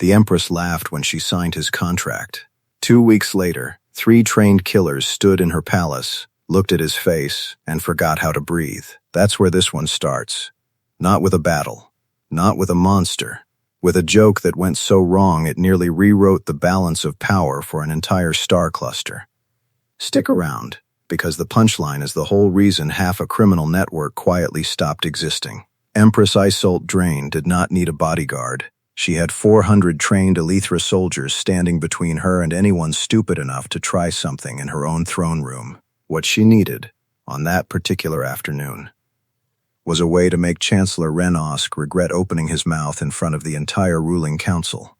The Empress laughed when she signed his contract. 2 weeks later, 3 trained killers stood in her palace, looked at his face, and forgot how to breathe. That's where this one starts. Not with a battle. Not with a monster. With a joke that went so wrong it nearly rewrote the balance of power for an entire star cluster. Stick around, because the punchline is the whole reason half a criminal network quietly stopped existing. Empress Yseult Draine did not need a bodyguard. She had 400 trained Elythra soldiers standing between her and anyone stupid enough to try something in her own throne room. What she needed, on that particular afternoon, was a way to make Chancellor Osk regret opening his mouth in front of the entire ruling council.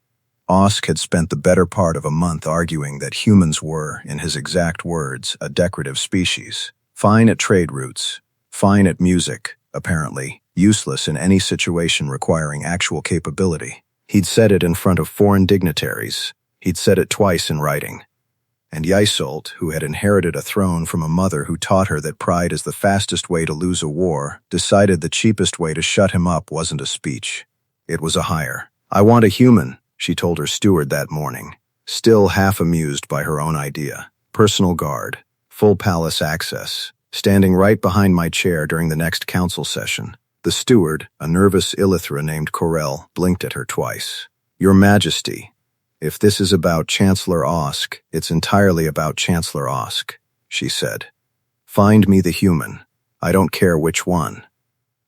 Osk had spent the better part of a month arguing that humans were, in his exact words, a decorative species. Fine at trade routes, fine at music, apparently, useless in any situation requiring actual capability. He'd said it in front of foreign dignitaries. He'd said it twice in writing. And Yseult, who had inherited a throne from a mother who taught her that pride is the fastest way to lose a war, decided the cheapest way to shut him up wasn't a speech. It was a hire. "I want a human," she told her steward that morning, still half amused by her own idea. "Personal guard, full palace access, standing right behind my chair during the next council session." The steward, a nervous Elythra named Corell, blinked at her twice. "Your Majesty, if this is about Chancellor Osk, it's entirely about Chancellor Osk," she said. "Find me the human. I don't care which one.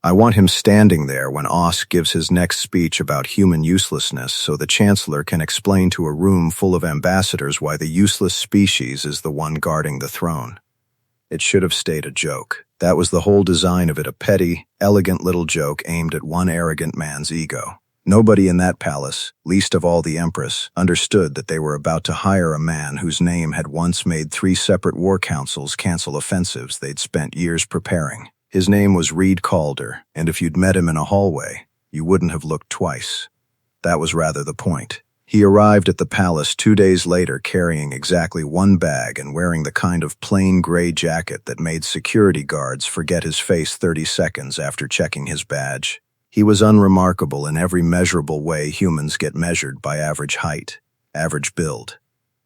I want him standing there when Osk gives his next speech about human uselessness so the Chancellor can explain to a room full of ambassadors why the useless species is the one guarding the throne." It should have stayed a joke. That was the whole design of it, a petty, elegant little joke aimed at one arrogant man's ego. Nobody in that palace, least of all the Empress, understood that they were about to hire a man whose name had once made 3 separate war councils cancel offensives they'd spent years preparing. His name was Reed Calder, and if you'd met him in a hallway, you wouldn't have looked twice. That was rather the point. He arrived at the palace 2 days later carrying exactly 1 bag and wearing the kind of plain gray jacket that made security guards forget his face 30 seconds after checking his badge. He was unremarkable in every measurable way humans get measured by average height, average build.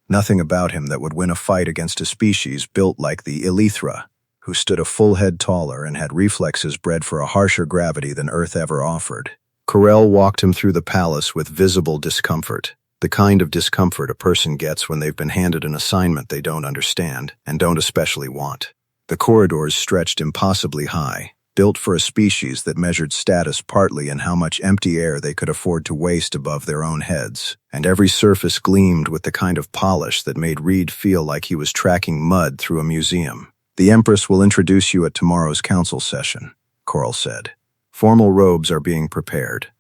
Nothing about him that would win a fight against a species built like the Elythra, who stood a full head taller and had reflexes bred for a harsher gravity than Earth ever offered. Corell walked him through the palace with visible discomfort, the kind of discomfort a person gets when they've been handed an assignment they don't understand and don't especially want. The corridors stretched impossibly high, built for a species that measured status partly in how much empty air they could afford to waste above their own heads, and every surface gleamed with the kind of polish that made Reed feel like he was tracking mud through a museum. "The Empress will introduce you at tomorrow's council session," Corell said. "Formal robes are being prepared.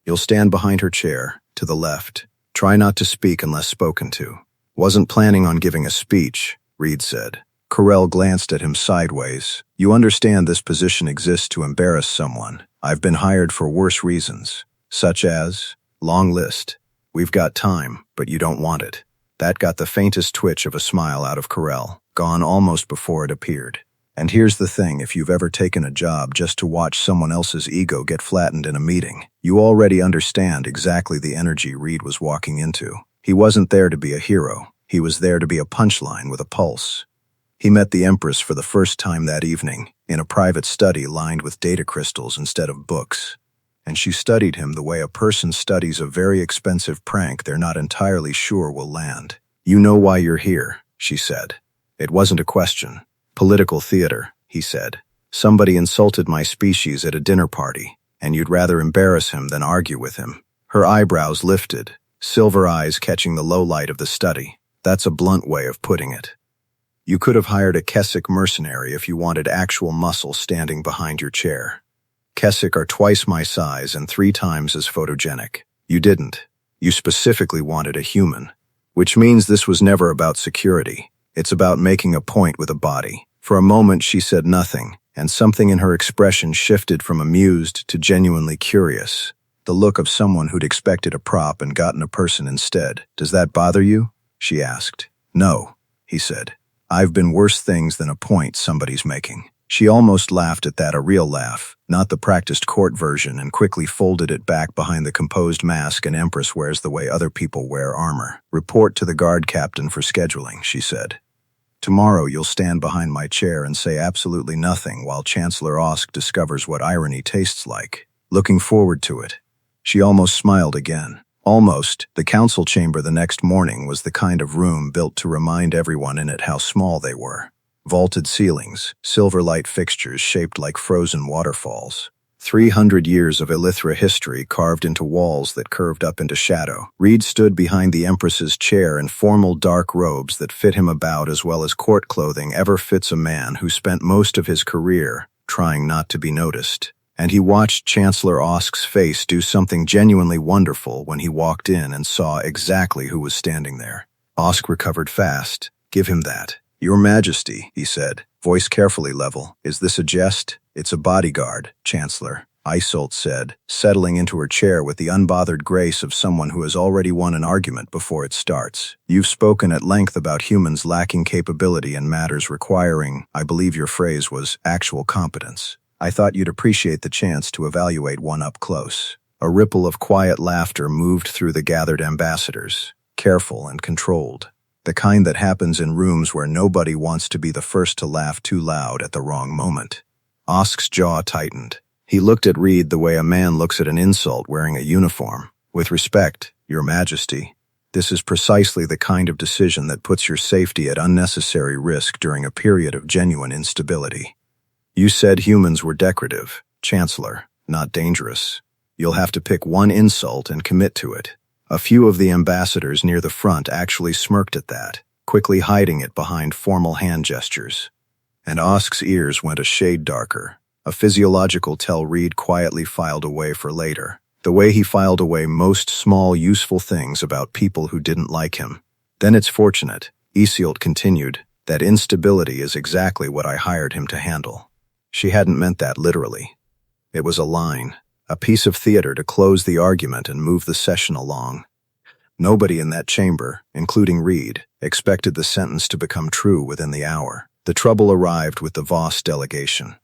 You'll stand behind her chair, to the left. Try not to speak unless spoken to." "Wasn't planning on giving a speech," Reed said. Corell glanced at him sideways. "You understand this position exists to embarrass someone. I've been hired for worse reasons. Such as? Long list. We've got time, but you don't want it." That got the faintest twitch of a smile out of Corell, gone almost before it appeared. And here's the thing, if you've ever taken a job just to watch someone else's ego get flattened in a meeting, you already understand exactly the energy Reed was walking into. He wasn't there to be a hero. He was there to be a punchline with a pulse. He met the Empress for the first time that evening, in a private study lined with data crystals instead of books. And she studied him the way a person studies a very expensive prank they're not entirely sure will land. "You know why you're here," she said. It wasn't a question. "Political theater," he said. "Somebody insulted my species at a dinner party, and you'd rather embarrass him than argue with him." Her eyebrows lifted, silver eyes catching the low light of the study. "That's a blunt way of putting it. You could have hired a Kessick mercenary if you wanted actual muscle standing behind your chair. Kessick are twice my size and 3 times as photogenic. You didn't. You specifically wanted a human. Which means this was never about security. It's about making a point with a body." For a moment she said nothing, and something in her expression shifted from amused to genuinely curious. The look of someone who'd expected a prop and gotten a person instead. "Does that bother you?" she asked. "No," he said. "I've been worse things than a point somebody's making." She almost laughed at that, a real laugh, not the practiced court version, and quickly folded it back behind the composed mask an empress wears the way other people wear armor. "Report to the guard captain for scheduling," she said. "Tomorrow you'll stand behind my chair and say absolutely nothing while Chancellor Osk discovers what irony tastes like. Looking forward to it." She almost smiled again. Almost. The council chamber the next morning was the kind of room built to remind everyone in it how small they were. Vaulted ceilings, silver light fixtures shaped like frozen waterfalls. 300 years of Elithra history carved into walls that curved up into shadow. Reed stood behind the Empress's chair in formal dark robes that fit him about as well as court clothing ever fits a man who spent most of his career trying not to be noticed. And he watched Chancellor Osk's face do something genuinely wonderful when he walked in and saw exactly who was standing there. Osk recovered fast. "Give him that." "Your Majesty," he said, voice carefully level. "Is this a jest?" "It's a bodyguard, Chancellor," Yseult said, settling into her chair with the unbothered grace of someone who has already won an argument before it starts. "You've spoken at length about humans lacking capability in matters requiring, I believe your phrase was, actual competence. I thought you'd appreciate the chance to evaluate one up close." A ripple of quiet laughter moved through the gathered ambassadors, careful and controlled. The kind that happens in rooms where nobody wants to be the first to laugh too loud at the wrong moment. Osk's jaw tightened. He looked at Reed the way a man looks at an insult wearing a uniform. "With respect, Your Majesty, this is precisely the kind of decision that puts your safety at unnecessary risk during a period of genuine instability. You said humans were decorative, Chancellor, not dangerous. You'll have to pick one insult and commit to it." A few of the ambassadors near the front actually smirked at that, quickly hiding it behind formal hand gestures. And Osk's ears went a shade darker. A physiological tell Reed quietly filed away for later, the way he filed away most small, useful things about people who didn't like him. "Then it's fortunate," Yseult continued, "that instability is exactly what I hired him to handle." She hadn't meant that literally. It was a line. A piece of theater to close the argument and move the session along. Nobody in that chamber, including Reed, expected the sentence to become true within the hour. The trouble arrived with the Voss delegation.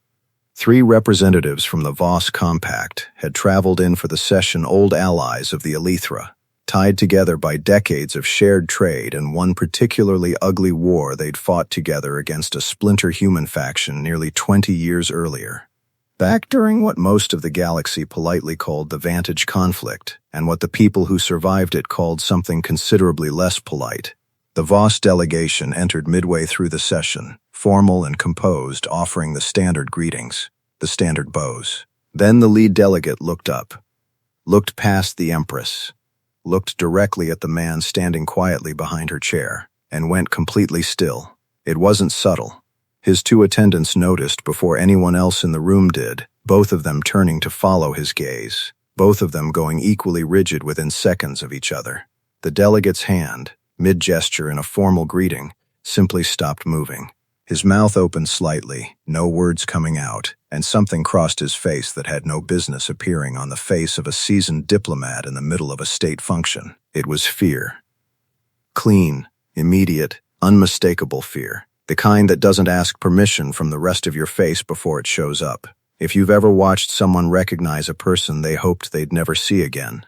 3 representatives from the Voss Compact had traveled in for the session, old allies of the Elithra, tied together by decades of shared trade and one particularly ugly war they'd fought together against a splinter human faction nearly 20 years earlier. Back during what most of the galaxy politely called the Vantage Conflict, and what the people who survived it called something considerably less polite, the Voss delegation entered midway through the session, formal and composed, offering the standard greetings, the standard bows. Then the lead delegate looked up, looked past the Empress, looked directly at the man standing quietly behind her chair, and went completely still. It wasn't subtle. His 2 attendants noticed before anyone else in the room did, both of them turning to follow his gaze, both of them going equally rigid within seconds of each other. The delegate's hand, mid-gesture in a formal greeting, simply stopped moving. His mouth opened slightly, no words coming out, and something crossed his face that had no business appearing on the face of a seasoned diplomat in the middle of a state function. It was fear. Clean, immediate, unmistakable fear. The kind that doesn't ask permission from the rest of your face before it shows up. If you've ever watched someone recognize a person they hoped they'd never see again,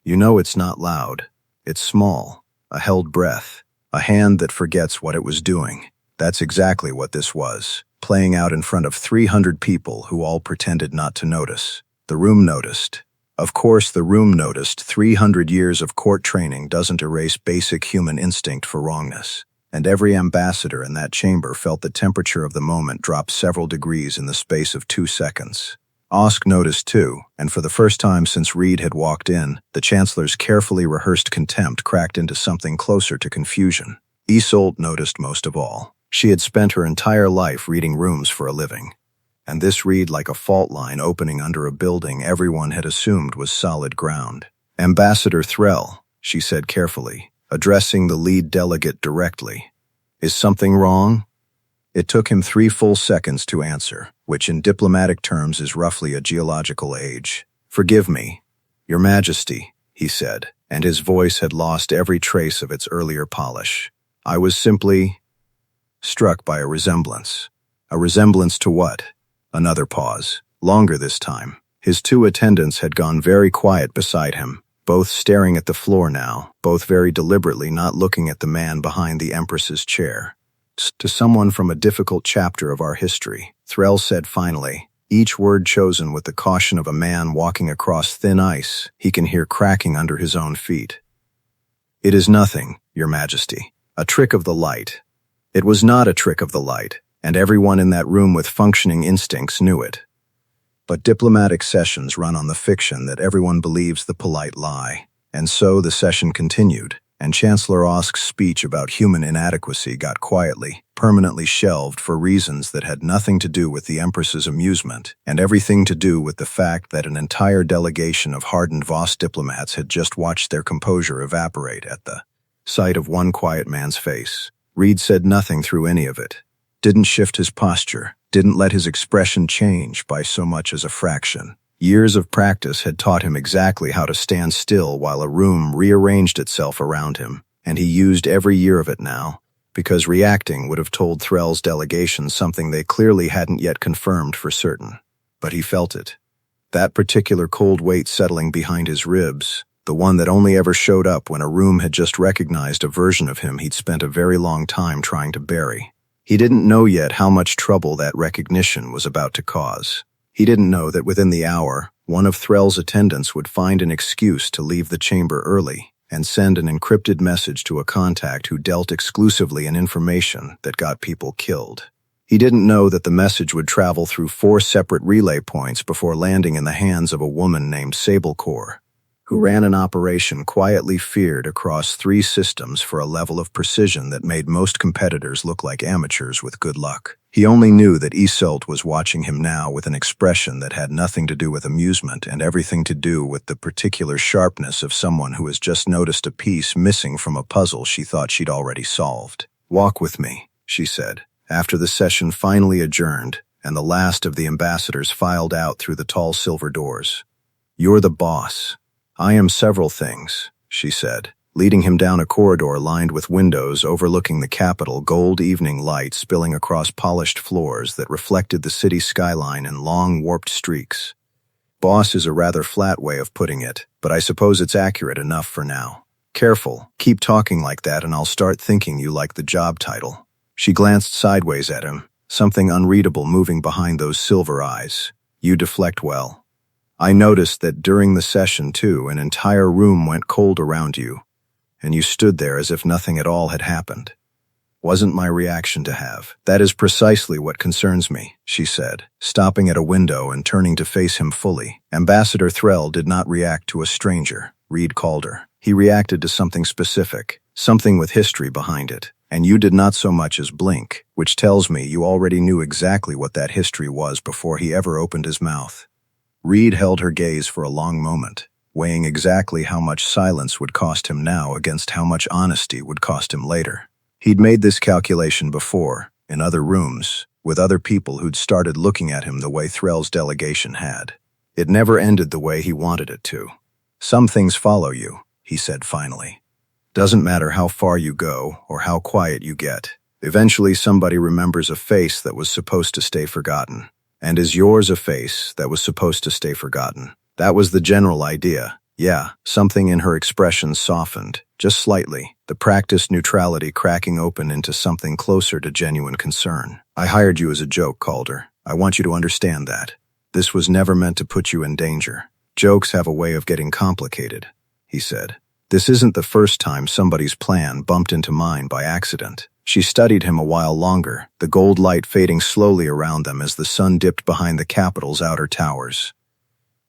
you know it's not loud. It's small, a held breath, a hand that forgets what it was doing. That's exactly what this was, playing out in front of 300 people who all pretended not to notice. The room noticed. Of course, the room noticed. 300 years of court training doesn't erase basic human instinct for wrongness. And every ambassador in that chamber felt the temperature of the moment drop several degrees in the space of 2 seconds. Osk noticed too, and for the first time since Reed had walked in, the Chancellor's carefully rehearsed contempt cracked into something closer to confusion. Yseult noticed most of all. She had spent her entire life reading rooms for a living, and this read like a fault line opening under a building everyone had assumed was solid ground. "Ambassador Threll," she said carefully, addressing the lead delegate directly. "Is something wrong?" It took him 3 full seconds to answer, which in diplomatic terms is roughly a geological age. "Forgive me, Your Majesty," he said, and his voice had lost every trace of its earlier polish. "I was simply struck by a resemblance." "A resemblance to what?" Another pause. Longer this time. His two attendants had gone very quiet beside him, both staring at the floor now, both very deliberately not looking at the man behind the Empress's chair. To someone from a difficult chapter of our history, Threll said finally, each word chosen with the caution of a man walking across thin ice he can hear cracking under his own feet. "It is nothing, Your Majesty. A trick of the light." It was not a trick of the light, and everyone in that room with functioning instincts knew it. But diplomatic sessions run on the fiction that everyone believes the polite lie, and so the session continued, and Chancellor Osk's speech about human inadequacy got quietly, permanently shelved for reasons that had nothing to do with the Empress's amusement, and everything to do with the fact that an entire delegation of hardened Voss diplomats had just watched their composure evaporate at the sight of one quiet man's face. Reed said nothing through any of it, didn't shift his posture, didn't let his expression change by so much as a fraction. Years of practice had taught him exactly how to stand still while a room rearranged itself around him, and he used every year of it now, because reacting would have told Threll's delegation something they clearly hadn't yet confirmed for certain. But he felt it. That particular cold weight settling behind his ribs, the one that only ever showed up when a room had just recognized a version of him he'd spent a very long time trying to bury. He didn't know yet how much trouble that recognition was about to cause. He didn't know that within the hour, one of Threll's attendants would find an excuse to leave the chamber early and send an encrypted message to a contact who dealt exclusively in information that got people killed. He didn't know that the message would travel through 4 separate relay points before landing in the hands of a woman named Sablecore, who ran an operation quietly feared across 3 systems for a level of precision that made most competitors look like amateurs with good luck. He only knew that Yseult was watching him now with an expression that had nothing to do with amusement and everything to do with the particular sharpness of someone who has just noticed a piece missing from a puzzle she thought she'd already solved. "Walk with me," she said, after the session finally adjourned and the last of the ambassadors filed out through the tall silver doors. "You're the boss." "I am several things," she said, leading him down a corridor lined with windows overlooking the capital, gold evening light spilling across polished floors that reflected the city skyline in long, warped streaks. "Boss is a rather flat way of putting it, but I suppose it's accurate enough for now. Careful, keep talking like that and I'll start thinking you like the job title." She glanced sideways at him, something unreadable moving behind those silver eyes. "You deflect well. I noticed that during the session, too, an entire room went cold around you, and you stood there as if nothing at all had happened. Wasn't my reaction to have. That is precisely what concerns me," she said, stopping at a window and turning to face him fully. Ambassador Threll did not react to a stranger, Reed called her. He reacted to something specific, something with history behind it, and you did not so much as blink, which tells me you already knew exactly what that history was before he ever opened his mouth. Reed held her gaze for a long moment, weighing exactly how much silence would cost him now against how much honesty would cost him later. He'd made this calculation before, in other rooms, with other people who'd started looking at him the way Threll's delegation had. It never ended the way he wanted it to. "Some things follow you," he said finally. "Doesn't matter how far you go or how quiet you get. Eventually somebody remembers a face that was supposed to stay forgotten. And is yours a face that was supposed to stay forgotten?" That was the general idea. Yeah, something in her expression softened, just slightly, the practiced neutrality cracking open into something closer to genuine concern. "I hired you as a joke, Calder. I want you to understand that. This was never meant to put you in danger. Jokes have a way of getting complicated," he said. "This isn't the first time somebody's plan bumped into mine by accident." She studied him a while longer, the gold light fading slowly around them as the sun dipped behind the capital's outer towers.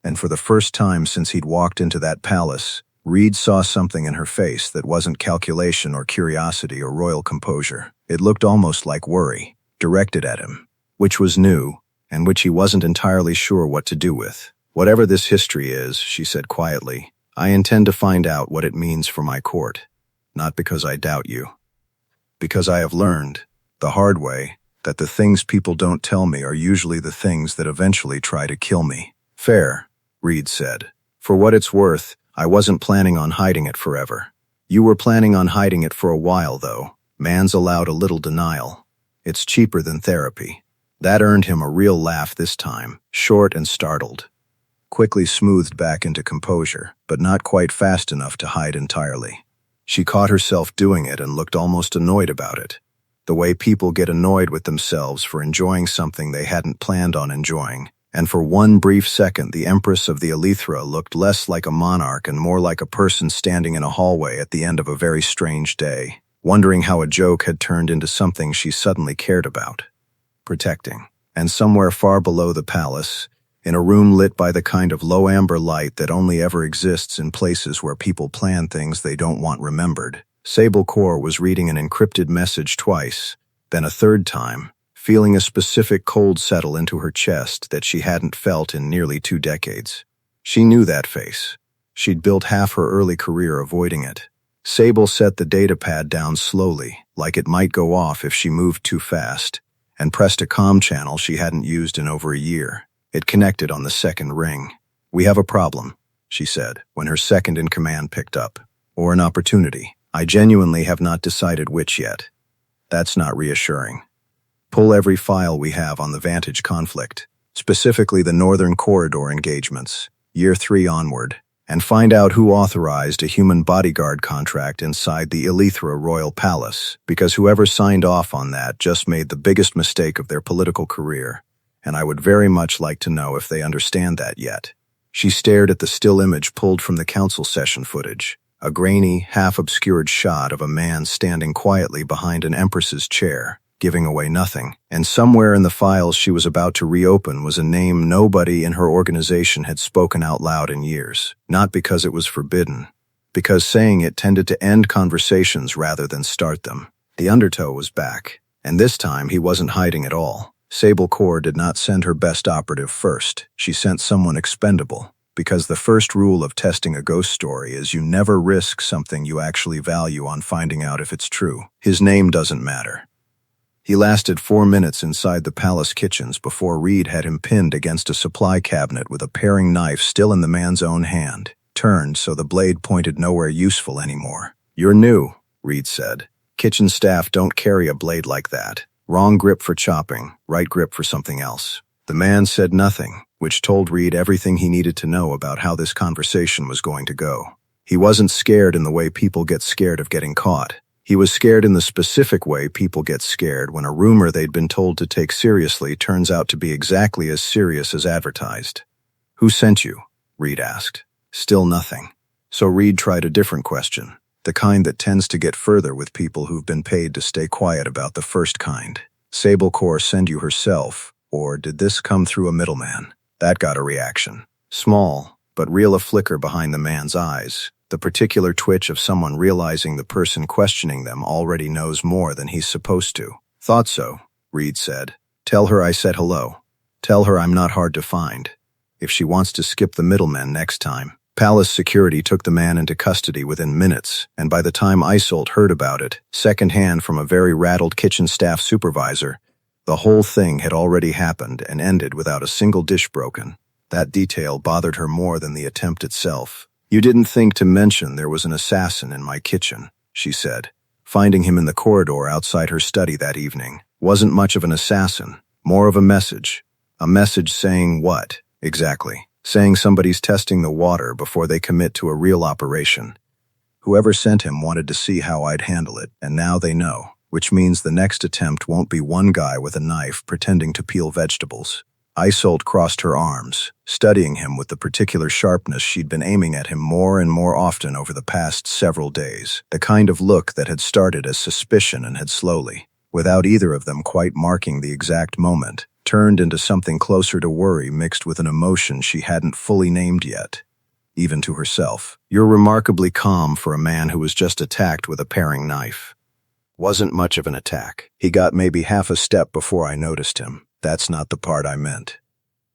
And for the first time since he'd walked into that palace, Reed saw something in her face that wasn't calculation or curiosity or royal composure. It looked almost like worry, directed at him, which was new, and which he wasn't entirely sure what to do with. "Whatever this history is," she said quietly, "I intend to find out what it means for my court. Not because I doubt you. Because I have learned, the hard way, that the things people don't tell me are usually the things that eventually try to kill me." "Fair," Reed said. "For what it's worth, I wasn't planning on hiding it forever. You were planning on hiding it for a while, though. Man's allowed a little denial. It's cheaper than therapy." That earned him a real laugh this time, short and startled. Quickly smoothed back into composure, but not quite fast enough to hide entirely. She caught herself doing it and looked almost annoyed about it. The way people get annoyed with themselves for enjoying something they hadn't planned on enjoying. And for one brief second, the Empress of the Elythra looked less like a monarch and more like a person standing in a hallway at the end of a very strange day, wondering how a joke had turned into something she suddenly cared about. Protecting. And somewhere far below the palace, in a room lit by the kind of low amber light that only ever exists in places where people plan things they don't want remembered, Sable Core was reading an encrypted message twice, then a third time, feeling a specific cold settle into her chest that she hadn't felt in nearly 2 decades. She knew that face. She'd built half her early career avoiding it. Sable set the datapad down slowly, like it might go off if she moved too fast, and pressed a comm channel she hadn't used in over a year. It connected on the second ring. "We have a problem," she said, when her second-in-command picked up. "Or an opportunity. I genuinely have not decided which yet." "That's not reassuring. Pull every file we have on the Vantage conflict, specifically the Northern Corridor engagements, Year 3 onward, and find out who authorized a human bodyguard contract inside the Elythra Royal Palace, because whoever signed off on that just made the biggest mistake of their political career, and I would very much like to know if they understand that yet." She stared at the still image pulled from the council session footage, a grainy, half-obscured shot of a man standing quietly behind an empress's chair, giving away nothing, and somewhere in the files she was about to reopen was a name nobody in her organization had spoken out loud in years, not because it was forbidden, because saying it tended to end conversations rather than start them. The Undertow was back, and this time he wasn't hiding at all. Sable Core did not send her best operative first. She sent someone expendable, because the first rule of testing a ghost story is you never risk something you actually value on finding out if it's true. His name doesn't matter. He lasted 4 minutes inside the palace kitchens before Reed had him pinned against a supply cabinet with a paring knife still in the man's own hand, turned so the blade pointed nowhere useful anymore. "You're new," Reed said. "Kitchen staff don't carry a blade like that. Wrong grip for chopping, right grip for something else." The man said nothing, which told Reed everything he needed to know about how this conversation was going to go. He wasn't scared in the way people get scared of getting caught. He was scared in the specific way people get scared when a rumor they'd been told to take seriously turns out to be exactly as serious as advertised. "Who sent you?" Reed asked. Still nothing. So Reed tried a different question, the kind that tends to get further with people who've been paid to stay quiet about the first kind. "Sable Core send you herself, or did this come through a middleman?" That got a reaction. Small, but real, a flicker behind the man's eyes. The particular twitch of someone realizing the person questioning them already knows more than he's supposed to. "Thought so," Reed said. "Tell her I said hello. Tell her I'm not hard to find. If she wants to skip the middlemen next time." Palace security took the man into custody within minutes, and by the time Yseult heard about it, secondhand from a very rattled kitchen staff supervisor, the whole thing had already happened and ended without a single dish broken. That detail bothered her more than the attempt itself. "You didn't think to mention there was an assassin in my kitchen," she said. Finding him in the corridor outside her study that evening wasn't much of an assassin, more of a message. A message saying what, exactly? Saying somebody's testing the water before they commit to a real operation. Whoever sent him wanted to see how I'd handle it, and now they know, which means the next attempt won't be one guy with a knife pretending to peel vegetables. Yseult crossed her arms, studying him with the particular sharpness she'd been aiming at him more and more often over the past several days, the kind of look that had started as suspicion and had slowly, without either of them quite marking the exact moment, turned into something closer to worry mixed with an emotion she hadn't fully named yet, even to herself. "You're remarkably calm for a man who was just attacked with a paring knife." Wasn't much of an attack. He got maybe half a step before I noticed him. That's not the part I meant.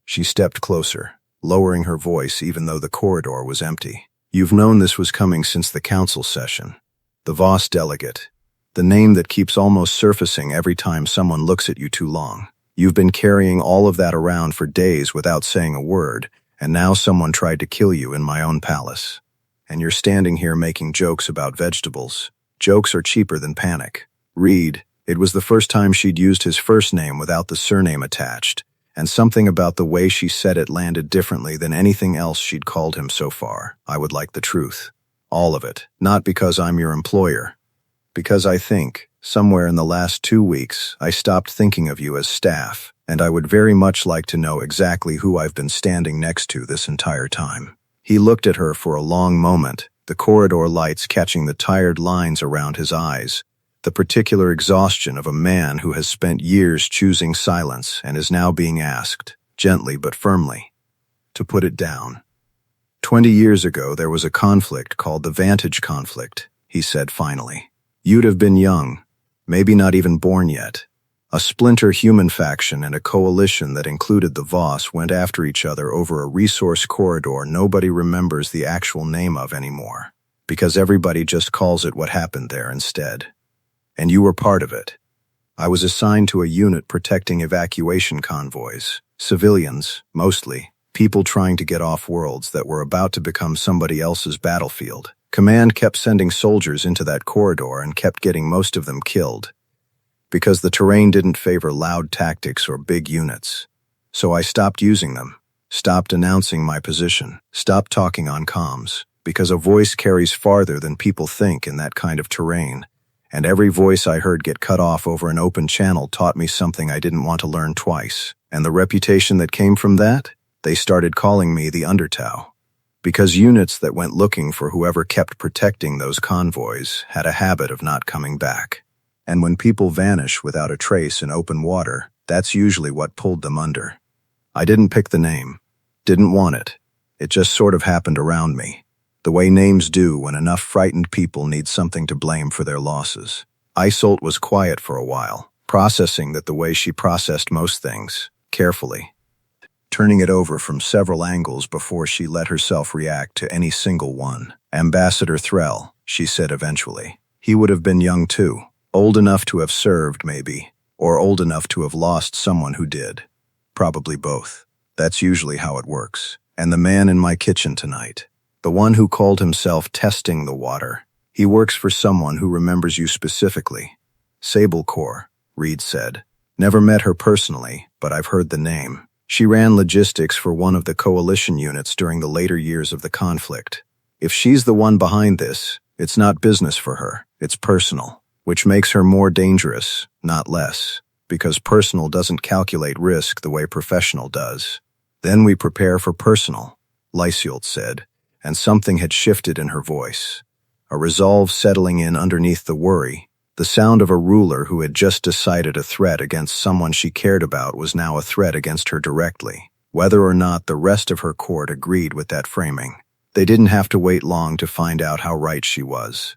She stepped closer, lowering her voice even though the corridor was empty. "You've known this was coming since the council session. The Voss delegate. The name that keeps almost surfacing every time someone looks at you too long. You've been carrying all of that around for days without saying a word, and now someone tried to kill you in my own palace. And you're standing here making jokes about vegetables. Jokes are cheaper than panic. Reed, It was the first time she'd used his first name without the surname attached, and something about the way she said it landed differently than anything else she'd called him so far. I would like the truth. All of it. Not because I'm your employer. Because I think, somewhere in the last 2 weeks, I stopped thinking of you as staff, and I would very much like to know exactly who I've been standing next to this entire time. He looked at her for a long moment, the corridor lights catching the tired lines around his eyes, the particular exhaustion of a man who has spent years choosing silence and is now being asked, gently but firmly, to put it down. 20 years ago there was a conflict called the Vantage Conflict, he said finally. You'd have been young, maybe not even born yet. A splinter human faction and a coalition that included the Voss went after each other over a resource corridor nobody remembers the actual name of anymore, because everybody just calls it what happened there instead. And you were part of it. I was assigned to a unit protecting evacuation convoys, civilians, mostly, people trying to get off worlds that were about to become somebody else's battlefield. Command kept sending soldiers into that corridor and kept getting most of them killed, because the terrain didn't favor loud tactics or big units. So I stopped using them, stopped announcing my position, stopped talking on comms, because a voice carries farther than people think in that kind of terrain, and every voice I heard get cut off over an open channel taught me something I didn't want to learn twice. And the reputation that came from that? They started calling me the Undertow. Because units that went looking for whoever kept protecting those convoys had a habit of not coming back. And when people vanish without a trace in open water, that's usually what pulled them under. I didn't pick the name. Didn't want it. It just sort of happened around me. The way names do when enough frightened people need something to blame for their losses. Yseult was quiet for a while, processing that the way she processed most things, carefully, turning it over from several angles before she let herself react to any single one. Ambassador Threll, she said eventually. He would have been young too. Old enough to have served, maybe, or old enough to have lost someone who did. Probably both. That's usually how it works. And the man in my kitchen tonight, the one who called himself Testing the Water, he works for someone who remembers you specifically. Sablecore, Reed said. Never met her personally, but I've heard the name. She ran logistics for one of the coalition units during the later years of the conflict. If she's the one behind this, it's not business for her, it's personal. Which makes her more dangerous, not less, because personal doesn't calculate risk the way professional does. Then we prepare for personal, Yseult said, and something had shifted in her voice. A resolve settling in underneath the worry, the sound of a ruler who had just decided a threat against someone she cared about was now a threat against her directly, whether or not the rest of her court agreed with that framing. They didn't have to wait long to find out how right she was.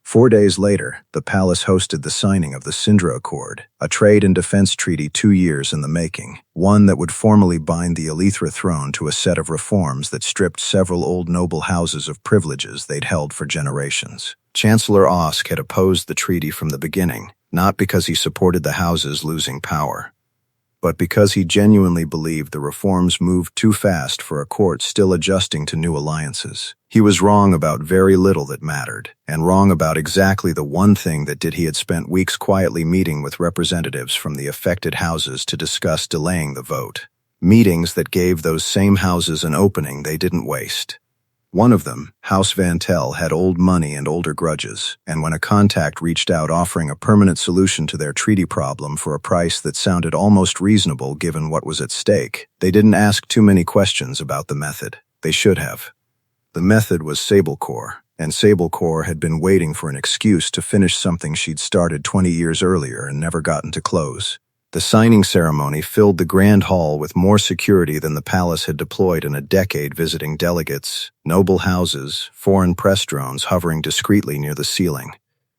4 days later, the palace hosted the signing of the Sindra Accord, a trade and defense treaty 2 years in the making, one that would formally bind the Elithra throne to a set of reforms that stripped several old noble houses of privileges they'd held for generations. Chancellor Osk had opposed the treaty from the beginning, not because he supported the houses losing power, but because he genuinely believed the reforms moved too fast for a court still adjusting to new alliances. He was wrong about very little that mattered, and wrong about exactly the one thing that he had spent weeks quietly meeting with representatives from the affected houses to discuss delaying the vote. Meetings that gave those same houses an opening they didn't waste. One of them, House Vantel, had old money and older grudges, and when a contact reached out offering a permanent solution to their treaty problem for a price that sounded almost reasonable given what was at stake, they didn't ask too many questions about the method. They should have. The method was Sablecore, and Sablecore had been waiting for an excuse to finish something she'd started 20 years earlier and never gotten to close. The signing ceremony filled the grand hall with more security than the palace had deployed in a decade, visiting delegates, noble houses, foreign press drones hovering discreetly near the ceiling.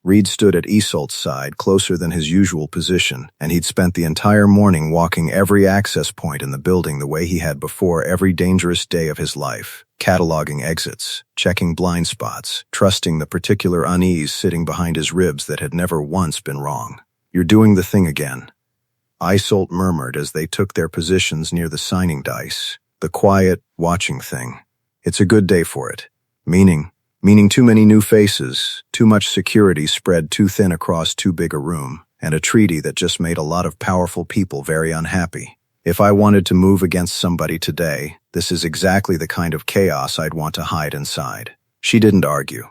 Reed stood at Yseult's side, closer than his usual position, and he'd spent the entire morning walking every access point in the building the way he had before every dangerous day of his life, cataloging exits, checking blind spots, trusting the particular unease sitting behind his ribs that had never once been wrong. "You're doing the thing again," Yseult murmured as they took their positions near the signing dice. "The quiet, watching thing. It's a good day for it. Meaning too many new faces, too much security spread too thin across too big a room, and a treaty that just made a lot of powerful people very unhappy. If I wanted to move against somebody today, this is exactly the kind of chaos I'd want to hide inside." She didn't argue.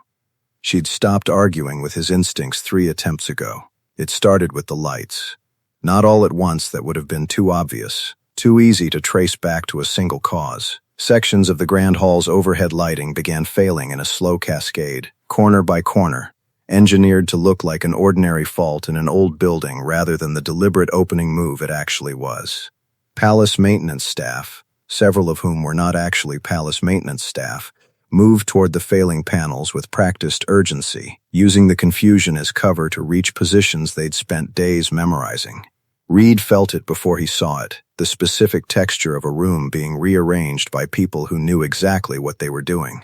She'd stopped arguing with his instincts 3 attempts ago. It started with the lights. Not all at once, that would have been too obvious, too easy to trace back to a single cause. Sections of the Grand Hall's overhead lighting began failing in a slow cascade, corner by corner, engineered to look like an ordinary fault in an old building rather than the deliberate opening move it actually was. Palace maintenance staff, several of whom were not actually palace maintenance staff, moved toward the failing panels with practiced urgency, using the confusion as cover to reach positions they'd spent days memorizing. Reed felt it before he saw it, the specific texture of a room being rearranged by people who knew exactly what they were doing.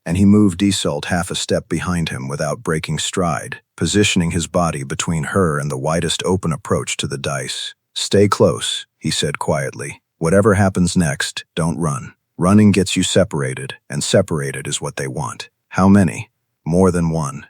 And he moved Yseult half a step behind him without breaking stride, positioning his body between her and the widest open approach to the dice. "Stay close," he said quietly. "Whatever happens next, don't run. Running gets you separated, and separated is what they want. How many? More than one.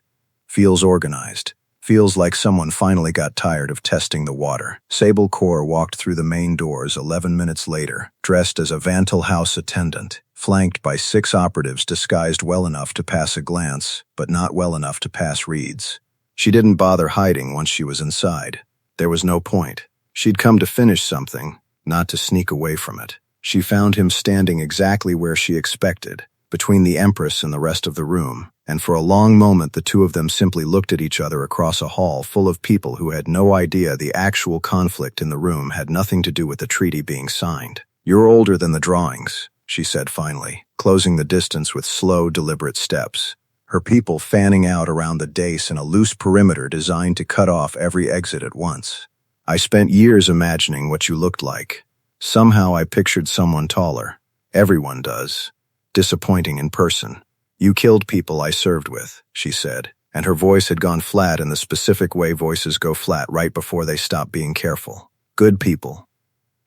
Feels organized. Feels like someone finally got tired of testing the water." Sable Core walked through the main doors 11 minutes later, dressed as a Vantil House attendant, flanked by 6 operatives disguised well enough to pass a glance, but not well enough to pass Reed's. She didn't bother hiding once she was inside. There was no point. She'd come to finish something, not to sneak away from it. She found him standing exactly where she expected, between the Empress and the rest of the room, and for a long moment the two of them simply looked at each other across a hall full of people who had no idea the actual conflict in the room had nothing to do with the treaty being signed. "You're older than the drawings," she said finally, closing the distance with slow, deliberate steps, her people fanning out around the dais in a loose perimeter designed to cut off every exit at once. "I spent years imagining what you looked like. Somehow I pictured someone taller. Everyone does. Disappointing in person. You killed people I served with," she said, and her voice had gone flat in the specific way voices go flat right before they stop being careful. "Good people.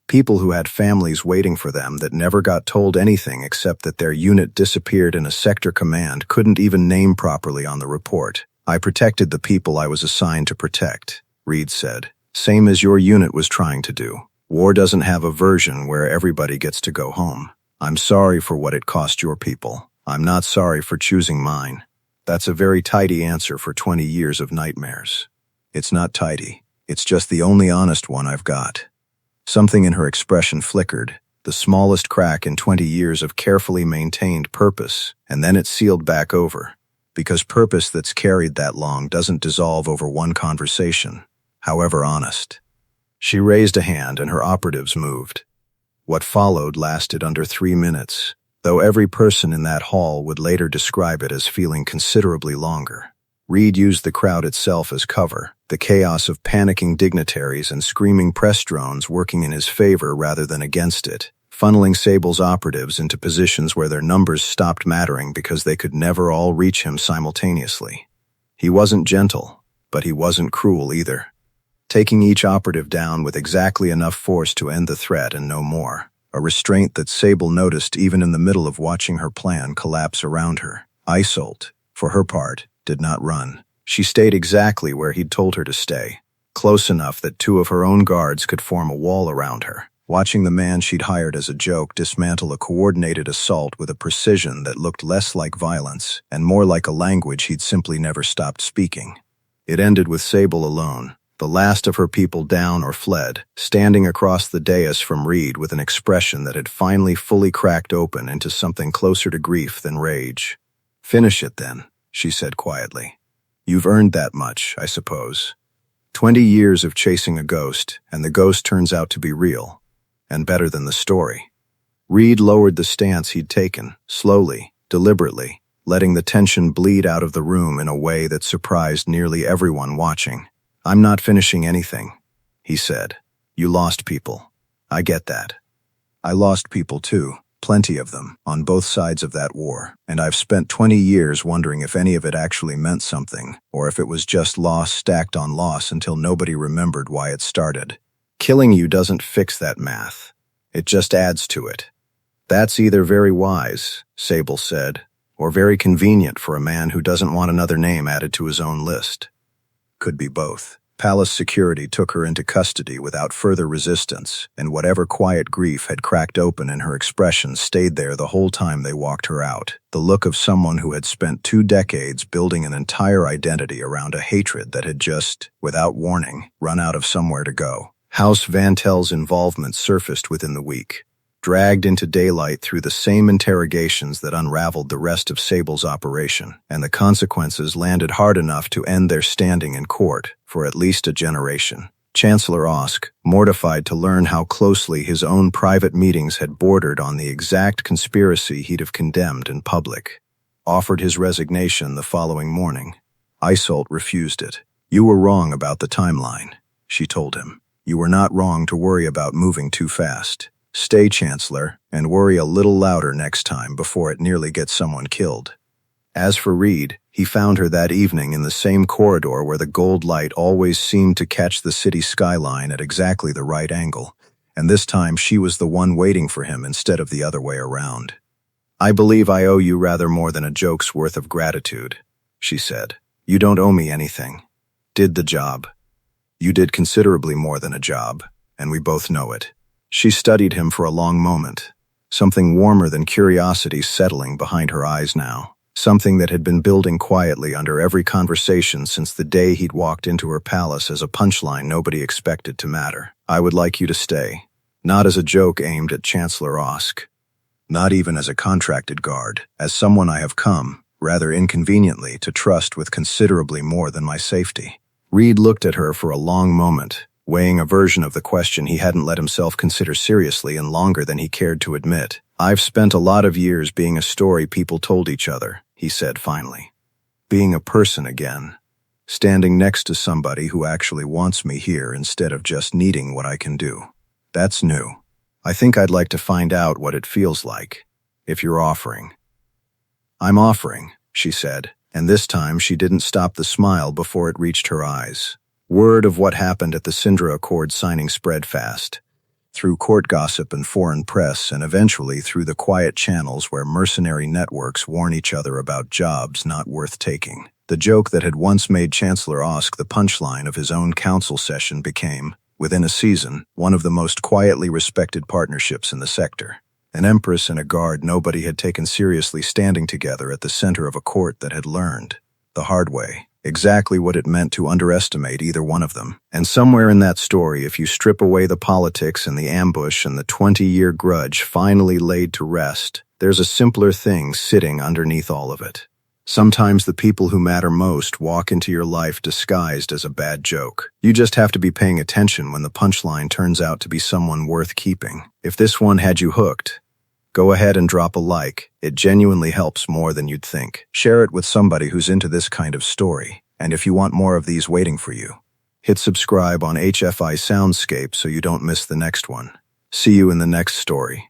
People who had families waiting for them that never got told anything except that their unit disappeared in a sector command couldn't even name properly on the report. I protected the people I was assigned to protect," Reed said. "Same as your unit was trying to do. War doesn't have a version where everybody gets to go home. I'm sorry for what it cost your people. I'm not sorry for choosing mine." That's a very tidy answer for 20 years of nightmares. It's not tidy. It's just the only honest one I've got. Something in her expression flickered, the smallest crack in 20 years of carefully maintained purpose, and then it sealed back over. Because purpose that's carried that long doesn't dissolve over one conversation, however honest. She raised a hand and her operatives moved. What followed lasted under 3 minutes, though every person in that hall would later describe it as feeling considerably longer. Reed used the crowd itself as cover, the chaos of panicking dignitaries and screaming press drones working in his favor rather than against it, funneling Sable's operatives into positions where their numbers stopped mattering because they could never all reach him simultaneously. He wasn't gentle, but he wasn't cruel either. Taking each operative down with exactly enough force to end the threat and no more, a restraint that Sable noticed even in the middle of watching her plan collapse around her. Yseult, for her part, did not run. She stayed exactly where he'd told her to stay, close enough that 2 of her own guards could form a wall around her, watching the man she'd hired as a joke dismantle a coordinated assault with a precision that looked less like violence and more like a language he'd simply never stopped speaking. It ended with Sable alone, the last of her people down or fled, standing across the dais from Reed with an expression that had finally fully cracked open into something closer to grief than rage. "Finish it then," she said quietly. "You've earned that much, I suppose. 20 years of chasing a ghost, and the ghost turns out to be real, and better than the story." Reed lowered the stance he'd taken, slowly, deliberately, letting the tension bleed out of the room in a way that surprised nearly everyone watching. "I'm not finishing anything," he said. "You lost people. I get that. I lost people too, plenty of them, on both sides of that war, and I've spent 20 years wondering if any of it actually meant something, or if it was just loss stacked on loss until nobody remembered why it started. Killing you doesn't fix that math. It just adds to it. That's either very wise," Sable said, "or very convenient for a man who doesn't want another name added to his own list. Could be both." Palace security took her into custody without further resistance, and whatever quiet grief had cracked open in her expression stayed there the whole time they walked her out. The look of someone who had spent 2 decades building an entire identity around a hatred that had just, without warning, run out of somewhere to go. House Vantel's involvement surfaced within the week, dragged into daylight through the same interrogations that unraveled the rest of Sable's operation, and the consequences landed hard enough to end their standing in court for at least a generation. Chancellor Osk, mortified to learn how closely his own private meetings had bordered on the exact conspiracy he'd have condemned in public, offered his resignation the following morning. Yseult refused it. "You were wrong about the timeline," she told him. "You were not wrong to worry about moving too fast. Stay, Chancellor, and worry a little louder next time before it nearly gets someone killed." As for Reed, he found her that evening in the same corridor where the gold light always seemed to catch the city skyline at exactly the right angle, and this time she was the one waiting for him instead of the other way around. "I believe I owe you rather more than a joke's worth of gratitude," she said. "You don't owe me anything. Did the job. You did considerably more than a job, and we both know it." She studied him for a long moment, something warmer than curiosity settling behind her eyes now, something that had been building quietly under every conversation since the day he'd walked into her palace as a punchline nobody expected to matter. "I would like you to stay, not as a joke aimed at Chancellor Osk, not even as a contracted guard, as someone I have come, rather inconveniently, to trust with considerably more than my safety." Reed looked at her for a long moment, weighing a version of the question he hadn't let himself consider seriously in longer than he cared to admit. "I've spent a lot of years being a story people told each other," he said finally. "Being a person again. Standing next to somebody who actually wants me here instead of just needing what I can do. That's new. I think I'd like to find out what it feels like, if you're offering." "I'm offering," she said, and this time she didn't stop the smile before it reached her eyes. Word of what happened at the Syndra Accord signing spread fast, through court gossip and foreign press, and eventually through the quiet channels where mercenary networks warn each other about jobs not worth taking. The joke that had once made Chancellor Osk the punchline of his own council session became, within a season, one of the most quietly respected partnerships in the sector. An empress and a guard nobody had taken seriously standing together at the center of a court that had learned, the hard way, exactly what it meant to underestimate either one of them. And somewhere in that story, if you strip away the politics and the ambush and the 20-year grudge finally laid to rest, there's a simpler thing sitting underneath all of it. Sometimes the people who matter most walk into your life disguised as a bad joke. You just have to be paying attention when the punchline turns out to be someone worth keeping. If this one had you hooked, go ahead and drop a like. It genuinely helps more than you'd think. Share it with somebody who's into this kind of story. And if you want more of these waiting for you, hit subscribe on HFY Soundscape so you don't miss the next one. See you in the next story.